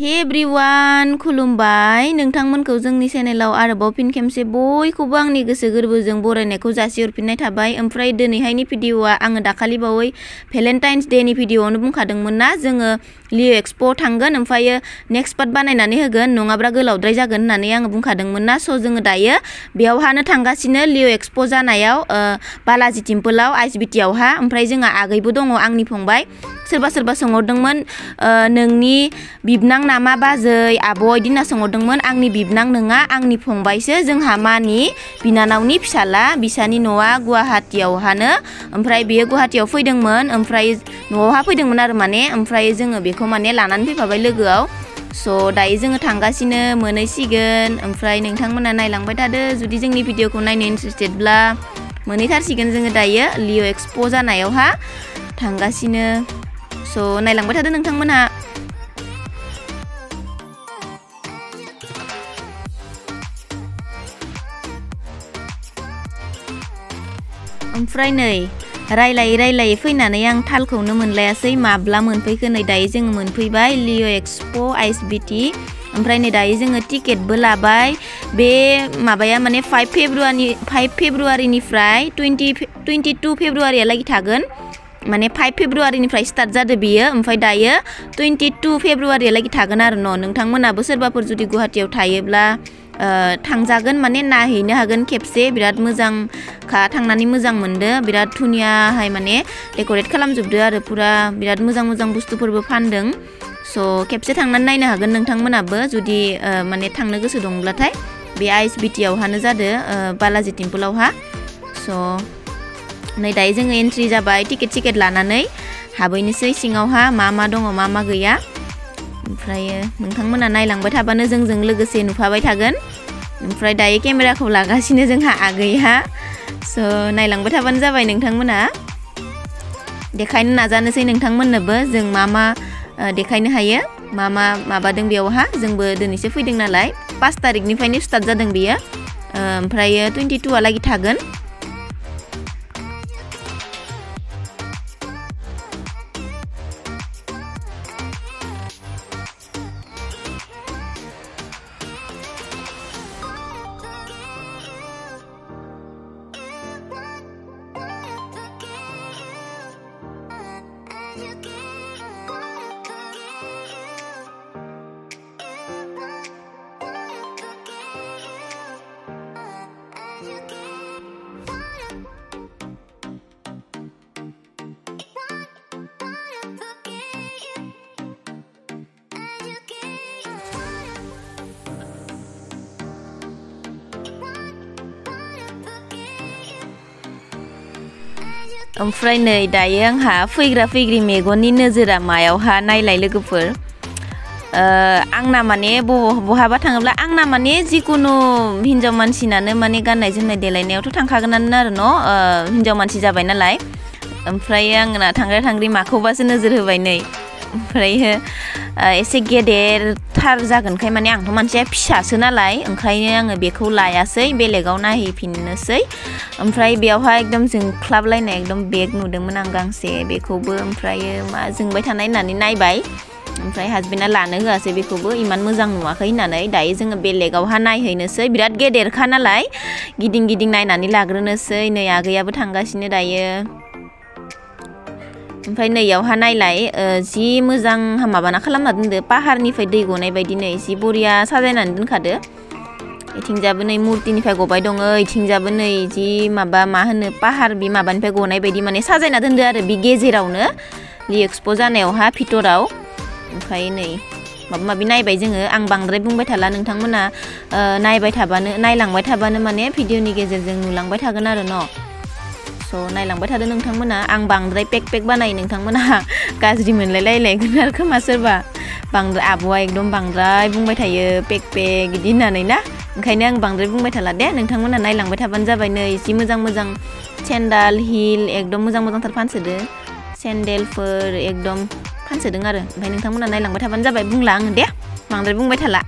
Hey everyone, खुलुमबाय नोंथांमोनखौ जोंनि चेनेलाव आरोबाव फिन खेमसे बयखौबो आंनि गोसो गोरबोजों बरायनायखौ जासिहरफिननाय थाबाय। ओमफ्राय दिनैहायनि भिडिअआ आङो दाखालि बावै भेलेन्टाइन्स डेनि भिडिअआवनो बुंखादोंमोन ना जोङो लिअ एक्सप' थांगोन ओमफ्राय नेक्स्ट पार्ट बानायनानै होगोन नङाब्ला गोलावद्राय जागोन होननानै आङो बुंखादोंमोन ना। स' जोङो दायो बेयावहानो थांगासिनो लिअ एक्सप' जानायाव बालाजि टेम्पोलाव आइसबिटियावहा। ओमफ्राय जोंहा आगैबो दङ आंनि फंबाय। सोरबा सोरबा सोंहरदोंमोन नोंनि बिबनां नामा बाजै आब' इदि होनना सोंहरदोंमोन। आंनि बिबनां नङा आंनि फंबायसो, जोंहा मानि बिनानावनि फिसाला। बिसानि न'आ गुवाहाटीयावहानो। ओमफ्राय बियो गुवाहाटीयाव फैदोंमोन ओमफ्राय न'आवहा फैदोंमोन आरो माने ओमफ्राय जोङो बेखौ माने लानानै फैफाबाय लोगोआव। स' दायो जोङो थांगासिनो मोनहैसिगोन। ओमफ्राय नोंथांमोना नायलांबाय थादो जुदि जोंनि भिडिअखौ नायनो इन्टारेस्टेडब्ला मोनहैथारसिगोन जोङो दायो लिअ एक्सप' जानायावहा थांगासिनो। स' नायलांबाय थादो नोंथांमोनहा। ओमफ्राय नै रायलायै रायलायै फैनानै आं थालखौनो मोनलायासै माब्ला मोनफैखो। नै दायो जोङो मोनफैबाय लिअ एक्सप' आइसबिटि। ओमफ्राय नै दायो जोङो टिकेटबो लाबाय। बे माबाया माने 5 फेब्रुवारिनिफ्राय 22 फेब्रुवारियालागै थागोन। माने 5 फेब्रुवारिनिफ्राय स्टार्ट जादों बियो ओमफ्राय दायो 22 फेब्रुवारियालागै थागोन आरो नोंथांमोनाबो सोरबाफोर जुदि गुवाहाटीयाव थायोब्ला थांजागोन माने नायहैनो हागोन खेबसे। बिराद मोजांखा, थांनानै मोजां मोनदो। बिराद धुनियाहाय माने डेक'रेट खालामजोबदो आरो पुरा बिराद मोजां मोजां बुस्थुफोरबो फानदों। स' खेबसे थांनानै नायनो हागोन नोंथांमोनाबो जुदि माने थांनो गोसो दंब्लाथाय। बे आइसबिटियावहानो जादो बालाजि टेम्पोलावहा। स' नै दायो जोङो एन्ट्रि जाबाय टिकेट लानानै हाबहैनोसै सिङावहा मा मा दङ मा मा गैया। ओमफ्राय नोंथांमोना नायलांबाय थाबानो जोंजों लोगोसे नुफाबाय थागोन। ओमफ्राय दायो केमेराखौ लागासिनो जोंहा आगैहा। स' नायलांबाय थाबानो जाबाय नोंथांमोना। देखायनो नाजानोसै नोंथांमोननोबो जों मा मा देखायनो हायो, मा मा माबादों बेयावहा। जोंबो दिनैसो फैदों नालाय 5 तारिखनिफ्रायनो स्टार्ट जादों बियो। ओमफ्राय 22आलागै थागोन। ओमफ्राय नै दायो आंहा फैग्रा फैग्रि मेगननि नोजोरा मायावहा नायलाय लोगोफोर। आंना माने बहाबा थाङोब्ला आंना माने जिकुनु हिन्जाव मानसिनानो माने गाननाय जोमनाय देलायनायावथ' थांखागोनानो आरो हिन्जाव मानसि जाबाय नालाय। ओमफ्राय आंना थांग्रा थांग्रि माखौबासो नोजोर होबाय नै। ओमफ्राय एसे गेदेरथार जागोनखाय माने आंथ' मानसिया फिसासो नालाय ओंखायनो आङो बेखौ लायासै, बेलेगाव नायहैफिननोसै। ओमफ्राय बेयावहाय एकदम जोंख्लाबलायनाय एकदम बेग नुदोंमोन आं गांसे, बेखौबो ओमफ्राय मा जोंबाय थानाय होननानै नायबाय। ओमफ्राय हासबेन्डआ लानो होआसै बेखौबो, इमान मोजां नुवाखै होननानै। दायो जोङो बेलेगावहा नायहैनोसै, बिराद गेदेरखा नालाय गिदिं गिदिं नायनानै लाग्रोनोसै। नै आगैयाबो थांगासिनो दायो। ओमफ्राय नैयावहा नायलाय जि मोजां माबाना खालामना दोनदो, पाहारनिफ्राय दै गनाय बायदि नै जि बरिया साजायनानै दोनखादो। इथिंजाबो नै मुर्तिनिफ्राय गबाय दङ, इथिंजाबो नै जि माबा मा होनो पाहार बि माबानिफ्राय गनाय बायदि माने साजायना दोनदो आरो बि गेजेरावनो लिअ एक्सप' जानायावहा भितराव। ओमफ्राय नै माबा माबि नायबाय जोङो। आं बांद्राय बुंबाय थाला, नोंथांमोना नायलांबाय थाबानो माने भिडिअनि गेजेरजों नुलांबाय थागोन आरो स' नायलांबाय थादो नोंथांमोना। आं बांद्राय पेक बानायो, नोंथांमोना गाज्रि मोनलायलायगोन आरो खोमा सोरबा। बांद्राय आब'आ एकदम बांद्राय बुंबाय थायो पेक बिदि होननानै ना। ओंखायनो आं बांद्राय बुंबाय थाला दे, नोंथांमोना नायलांबाय थाबानो जाबाय। नै जि मोजां मोजां सेन्डाल हिल एकदम मोजां मोजांथार फानसोदो, सेन्देलफोर एकदम फानसोदों आरो। ओमफ्राय नोंथांमोना नायलांबाय थाबानो जाबाय, बुंला आङो दे, बांद्राय बुंबाय थाला।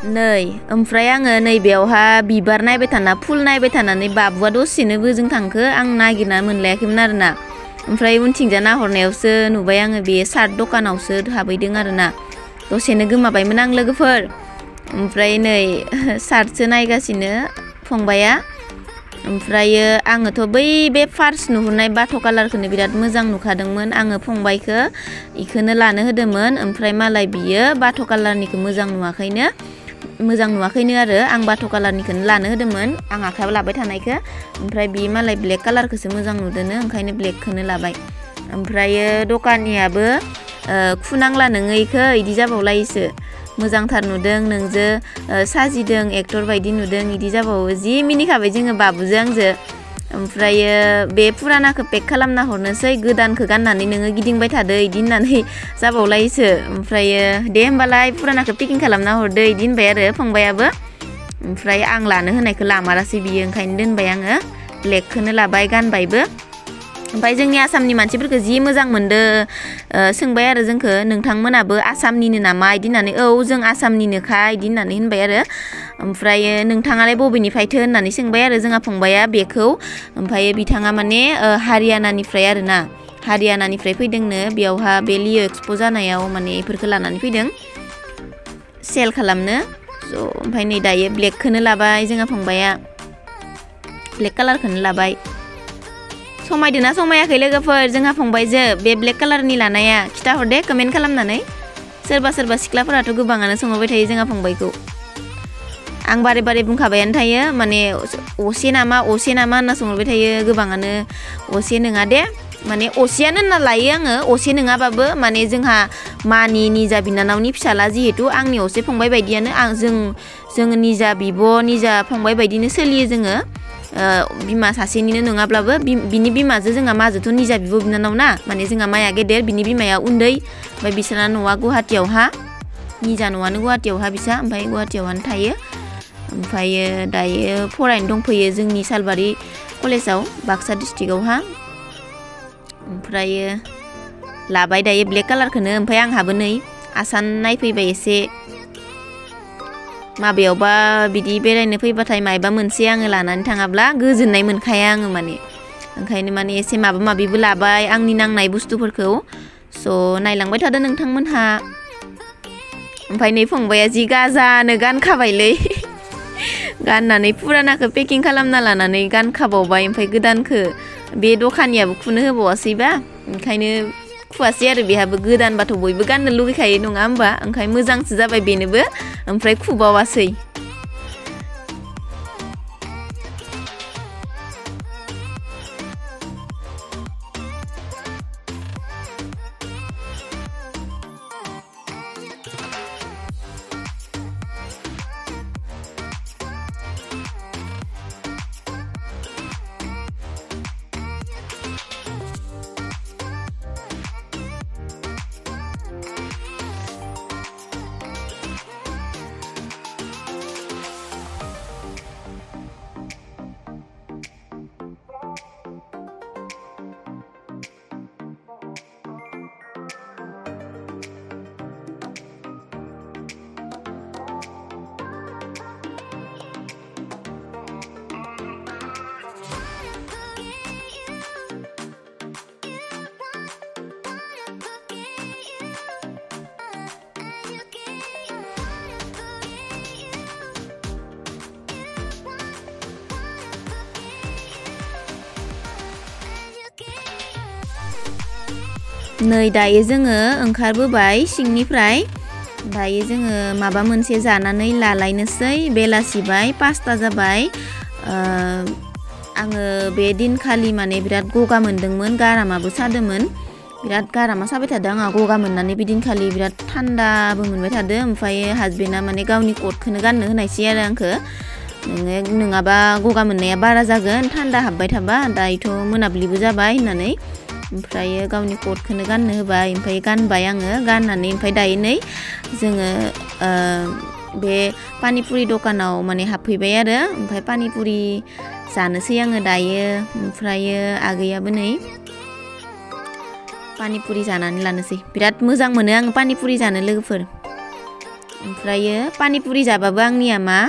नै ओमफ्राय आङो नैबेयावहा बिबार नायबाय थाना फुल नायबाय थानानै बाबुआ दसेनो बोजों थांखो आं नागिरना मोनलायाखैमोन आरोना ओमफ्राय उनथिंजा नाहरनायावसो नुबाय आङो बे सार्ट दखानावसो हाबैदों आरोना दसेनो गोमाबायमोन आं लोगोफोर ओमफ्राय नै सार्टसो नायगासिनो फंबाया ओमफ्रायो आङोथ' बै बे फार्स्ट नुहुरनाय बाथ' कालारखौनो बिराद मोजां नुखादोंमोन आङो फंबायखौ इखौनो लानो होदोंमोन ओमफ्राय मालाय बियो बाथ' कालारनिखौ मोजां नुवाखैनो आरो आं बाथ' कालारनिखौनो लानो होदोंमोन आं आखायाव लाबाय थानायखौ ओमफ्राय बि मालाय ब्लेक कालारखौसो मोजां नुदोंनो ओंखायनो ब्लेकखौनो लाबाय ओमफ्रायो दखानियाबो खुनांला नोङो इखौ इदि जाबावलायोसो मोजांथार नुदों नोंजो साजिदों एक्टर बायदि नुदों इदि जाबावो जि मिनिखाबाय जोङो बाबुजों आंजो ओमफ्रायो बे फुरानाखौ पेक खालामना हरनोसै गोदानखौ गाननानै नोङो गिदिंबाय थादो इदि होननानै जाबावलायोसो ओमफ्रायो दे होमबालाय फुरानाखौ पेकिं खालामना हरदो इदि होनबाय आरो फंबायाबो ओमफ्राय आं लानो होनायखौ लामारासै बियो ओंखायनो दोनबाय आङो ब्लेकखौनो लाबाय गानबायबो ओमफ्राय जोंनि आसामनि मानसिफोरखौ जि मोजां मोनदो सोंबाय आरो जोंखौ नोंथांमोनाबो आसामनिनो नामा इदि होननानै औ जों आसामनिनोखा इदि होननानै होनबाय आरो ओमफ्राय नोंथाङालाय बबेनिफ्रायथो होननानै सोंबाय आरो जोंहा फंबाया बेखौ ओमफ्राय बिथाङा माने हारियानानिफ्राय आरोना हारियानानिफ्राय फैदोंनो बेयावहा बे लिअ' एक्सप' जानायाव माने इफोरखौ लानानै फैदों सेल खालामनो स' ओमफ्राय नै दायो ब्लेकखौनो लाबाय जोंहा फंबाया ब्लेक कालारखौनो लाबाय समायदोना समायाखै लोगोफोर जोंहा फंबायजो बे ब्लेक कालारनि लानाया खिथाहर दे कमेन्ट खालामनानै सोरबा सिख्लाफोराथ' गोबाङानो सोंहरबाय थायो जोंहा फंबायखौ आं बारे बारे बुंखाबायानो थायो माने असे नामा होनना सोंहरबाय थायो गोबाङानो असे नङा दे माने असेयानो होनना लायो आङो असे नङाबाबो माने जोंहा मानि निजा बिनानावनि फिसाला जिहेतु आंनि असे फंबाय बायदियानो जोङो निजा बिब' निजा फंबाय बायदिनो सोलियो जोङो बिमा सासेनिनो नङाब्लाबो बिनि बिमाजों जोंहा माजोंथ' निजा बिब' बिनानाव ना माने जोंहा माया गेदेर बिनि बिमाया उन्दै ओमफ्य बिसोरना न'आ गुवाहाटियावहा निजा न'आनो गुवाहाटियावहा बिसा ओमफ्राय गुवाहाटियावहानो थायो ओमफ्रायो दायो फरायनो दंफैयो जोंनि सालबारि कलेजाव बाक्सा डिस्ट्रिक्टआवहा ओमफ्रायो लाबाय दायो ब्लेक कालारखौनो ओमफ्राय आंहाबो नै आसान नायफैबाय एसे माबायावबा बिदि बेरायनो फैबाथाय मायबा मोनसे आङो लानानै थाङाब्ला गोजोननाय मोनखाया आङो माने ओंखायनो माने एसे माबा माबिबो लाबाय आंनि नांनाय बुस्थुफोरखौ स' नायलांबाय थादो नोंथांमोनहा ओमफ्राय नै फंबाया जि गाजानो गानखाबायलै गाननानै फुरानाखौ पेकिं खालामना लानानै गानखाबावबाय ओमफ्राय गोदानखौ बे दखानियाबो खुनो होबावासैबा ओंखायनो खुवासै आरो बेहाबो गोदानबाथ' बयबो गाननो लुगैखायो नङा होमबा ओंखायनो मोजांसो जाबाय बेनोबो ओमफ्राय खुबावासै नै दायो जोङो ओंखारबोबाय सिंनिफ्राय दायो जोङो माबा मोनसे जानानै लालायनोसै बेलासिबाय 5टा जाबाय आङो बे दिनखालि माने बिराद गगा मोनदोंमोन गारामाबो सादोंमोन बिराद गारामा साबाय थादों आंहा गगा मोननानै बे दिनखालि बिराद थान्दाबो मोनबाय थादों ओमफ्राय हासबेन्डआ माने गावनि कोटखौनो गाननो होनायसै आरो आंखो नङाबा गगा मोननाया बारा जागोन थान्दा हाबबाय थाबा दायोथ' मोनाबिलिबो जाबाय होननानै ओमफ्राय गावनि कोटखौनो गाननो होबाय ओमफ्राय गानबाय आङो गाननानै ओमफ्राय दायो नै जोङो बे पानिपुरि दखानाव माने हाबफैबाय आरो ओमफ्राय पानिपुरि जानोसै आङो दायो ओमफ्राय आगैयाबो नै पानिपुरि जानानै लानोसै बिराद मोजां मोनो आङो पानिपुरि जानो लोगोफोर ओमफ्रायो पानिपुरि जाबाबो आंनिया मा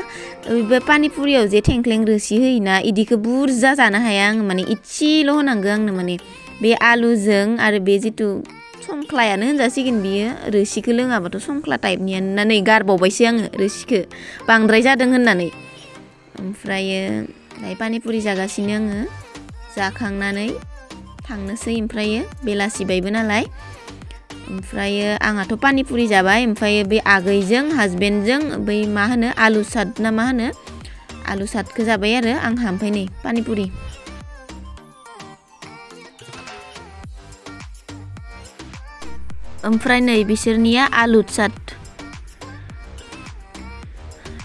बे पानिपुरियाव जे थेंख्लें रोसि होयोना इदिखौ बुरजा जानो हाया आङो माने इसेल' होनांगौ आंनो माने बे आलुजों आरो बे जितु संख्लायानो होनजासिगोन बियो रोसिखौ लोङाबाथ' संख्ला टाइपनियानो ना नै गारबावबायसो आङो रोसिखौ बांद्राय जादों होननानै ओमफ्रायो दायो पानिपुरि जागासिनो आङो जाखांनानै थांनोसै ओमफ्रायो बेलासिबायबो नालाय ओमफ्रायो आंहाथ' पानिपुरि जाबाय ओमफ्रायो बे आगैजों हासबेन्डजों बै मा होनो आलु साट ना मा होनो आलु साटखौ जाबाय आरो आंहा ओमफ्राय नै पानिपुरि ओमफ्राय नै बिसोरनिया आलु साट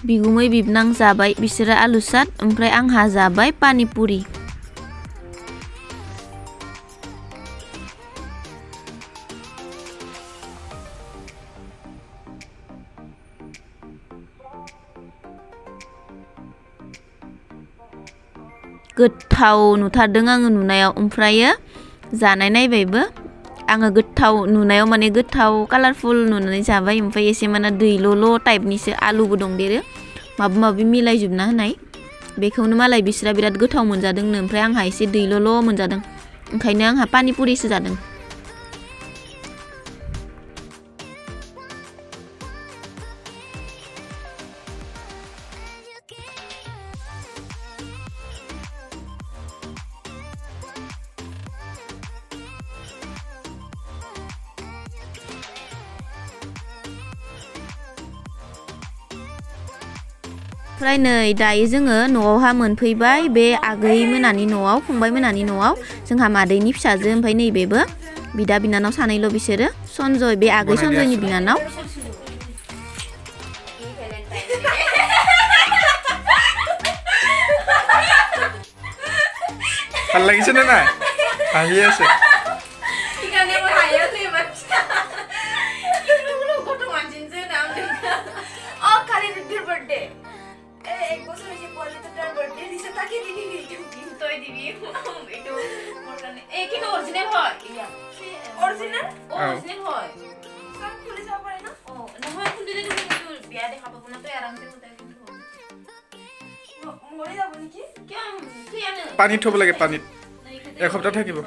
बिगुमै बिबनां जाबाय बिसोरो आलु साट ओमफ्राय आंहा जाबाय पानिपुरि गोथाव नुथारदों आङो नुनायाव ओमफ्रायो जानाय नायबायबो आङो गोथाव नुनायाव माने गोथाव कालारफुल नुनानै जाबाय ओमफ्राय एसे माने दैल'ल' टाइपनिसो आलुबो दंदेरो माबा माबि मिलायजोबना होनाय बेखौनो मालाय बिसोरा बिराद गोथाव मोनजादोंनो ओमफ्राय आंहा एसे दैल'ल' मोनजादों ओंखायनो आंहा पानिपुरिसो जादों ओमफ्राय नै दायो जोङो न'आवहा मोनफैबाय बे आगै मोनानि न'आव फंबाय मोनानि न'आव जोंहा मादैनि फिसाजो ओमफ्राय नैबेबो बिदा बिनानाव सानैल' बिसोरो सनजय बे आगै सनजयनि बिनानाव ভাল লাগিছে নে নাই আহি আছে পানী থব লাগে পানীত এসপ্তাহ থাকিব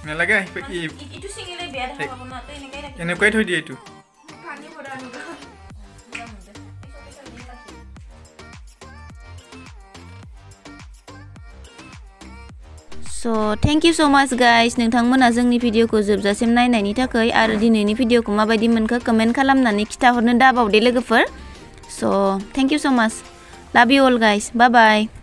নালাগে এনেকুৱাই থৈ দিয়ে এইটো So thank you so much guys नोंथांमोना जोंनि भिडिअखौ जोबजासिम नायनायनि थाखाय आरो दिनैनि भिडिअखौ माबायदि मोनखो कमेन्ट खालामनानै खिथाहरनो दाबावदे लोगोफोर So thank you so much love you all guys bye bye